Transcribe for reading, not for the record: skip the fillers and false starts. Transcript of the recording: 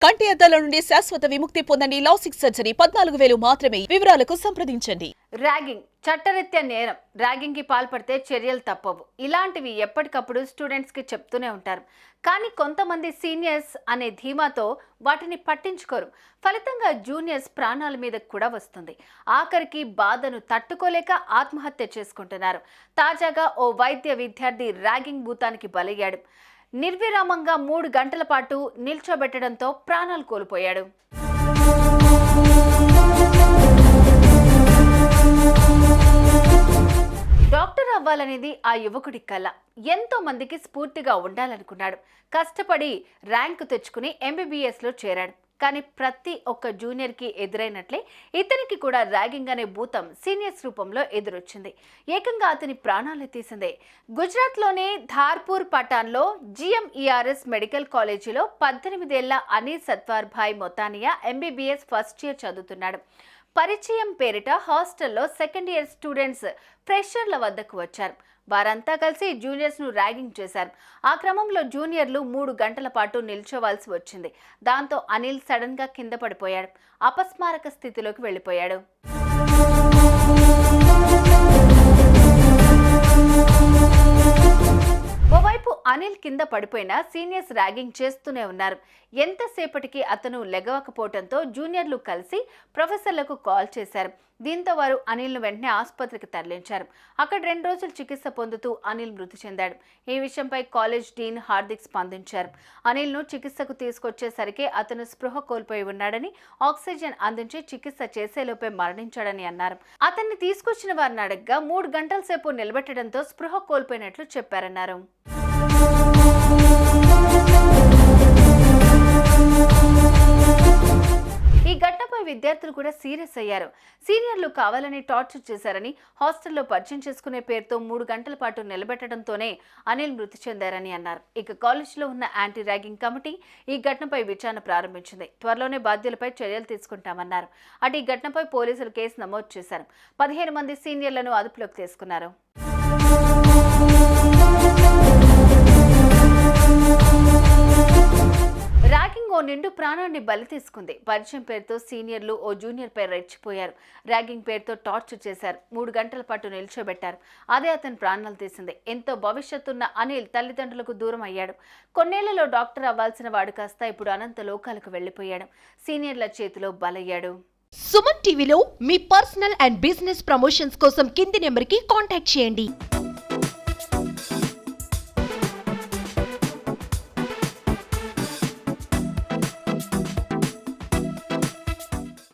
కంటి అద్దాల నుండి శాశ్వత విముక్తి పొందండి. లాసిక్ సర్జరీ 14,000 మాత్రమే. వివరాలకు సంప్రదించండి. ర్యాగింగ్ చట్టరీత్యా నేరం. ర్యాగింగ్ కి పాల్పడితే చర్యలు తప్పవు. ఇలాంటివి ఎప్పటికప్పుడు స్టూడెంట్స్ కి చెప్తూనే ఉంటారు. కానీ కొంతమంది సీనియర్స్ అనే ధీమాతో వాటిని పట్టించుకోరు. ఫలితంగా జూనియర్స్ ప్రాణాల మీద కూడా వస్తుంది. ఆఖరికి బాధను తట్టుకోలేక ఆత్మహత్య చేసుకుంటున్నారు. తాజాగా ఓ వైద్య విద్యార్థి ర్యాగింగ్ భూతానికి బలయ్యాడు. నిర్విరామంగా 3 గంటల పాటు నిల్చోబెట్టడంతో ప్రాణాలు కోల్పోయాడు. డాక్టర్ అవ్వాలనేది ఆ యువకుడి కల. ఎంతో మందికి స్ఫూర్తిగా ఉండాలనుకున్నాడు. కష్టపడి ర్యాంకు తెచ్చుకుని MBBS లో చేరాడు. కానీ ప్రతి ఒక్క జూనియర్ కి ఎదురైనట్లే ఇతనికి కూడా ర్యాగింగ్ అనే భూతం సీనియర్స్ రూపంలో ఎదురొచ్చింది. ఏకంగా అతని ప్రాణాలు తీసిందే. గుజరాత్లోని ధార్పూర్ పఠాన్లో GMERS మెడికల్ కాలేజీలో 18 ఏళ్ల అనిల్ సత్వార్ భాయ్ మొతానియా MBBS ఫస్ట్ ఇయర్ చదువుతున్నాడు. పరిచయం పేరిట హాస్టల్లో సెకండ్ ఇయర్ స్టూడెంట్స్ ఫ్రెషర్ల వద్దకు వచ్చారు. వారంతా కలిసి జూనియర్స్ ను ర్యాగింగ్ చేశారు. ఆ క్రమంలో జూనియర్లు 3 గంటల పాటు నిల్చోవాల్సి వచ్చింది. దాంతో అనిల్ సడన్ గా కింద పడిపోయాడు. అపస్మారక స్థితిలోకి వెళ్లిపోయాడు. ఓవైపు అనిల్ కింద పడిపోయినా సీనియర్స్ ర్యాగింగ్ చేస్తూనే ఉన్నారు. ఎంతసేపటికి అతను లెగవకపోవడంతో జూనియర్లు కలిసి ప్రొఫెసర్లకు కాల్ చేశారు. దీంతో వారు అనిల్ను వెంటనే ఆసుపత్రికి తరలించారు. అక్కడ 2 రోజులు చికిత్స పొందుతూ అనిల్ మృతి చెందాడు. ఈ విషయంపై కాలేజ్ డీన్ హార్దిక్ స్పందించారు. అనిల్ను చికిత్సకు తీసుకొచ్చేసరికి అతను స్పృహ కోల్పోయి ఉన్నాడని, ఆక్సిజన్ అందించి చికిత్స చేసేలోపే మరణించాడని అన్నారు. అతన్ని తీసుకొచ్చిన వారిని అడగ్గా 3 గంటల సేపు నిలబెట్టడంతో స్పృహ కోల్పోయినట్లు చెప్పారన్నారు. ఈ ఘటనపై విద్యార్థులు కూడా సీరియస్ అయ్యారు. సీనియర్లు కావాలని టార్చర్ చేశారని, హాస్టల్లో పరిచయం చేసుకునే పేరుతో 3 గంటల పాటు నిలబెట్టడంతోనే అనిల్ మృతి చెందారని అన్నారు. ఇక కాలేజీలో ఉన్న యాంటీ ర్యాగింగ్ కమిటీ ఈ ఘటనపై విచారణ ప్రారంభించింది. త్వరలోనే బాధ్యులపై చర్యలు తీసుకుంటామన్నారు. అటు ఈ ఘటనపై పోలీసులు కేసు నమోదు చేశారు. 15 మంది సీనియర్లను అదుపులోకి తీసుకున్నారు. ర్యాగింగ్ ఓ నిండు ప్రాణాన్ని బలి తీసుకుంది. పరిచయం పేరుతో సీనియర్లు ఓ జూనియర్ పై రెచ్చిపోయారు. ర్యాగింగ్ పేరుతో టార్చర్ చేశారు. 3 గంటల పాటు నిల్చోబెట్టారు. అదే అతని ప్రాణాలు తీసింది. ఎంతో భవిష్యత్తున్న అనిల్ తల్లిదండ్రులకు దూరం అయ్యాడు. కొన్నేళ్లలో డాక్టర్ అవ్వాల్సిన వాడు కాస్త ఇప్పుడు అనంత లోకాలకు వెళ్లిపోయాడు. సీనియర్ల చేతిలో బలయ్యాడు. సుమన్ టీవీలో మీ పర్సనల్ అండ్ బిజినెస్ ప్రమోషన్స్ కోసం కింది నెంబర్కి కాంటాక్ట్ చేయండి.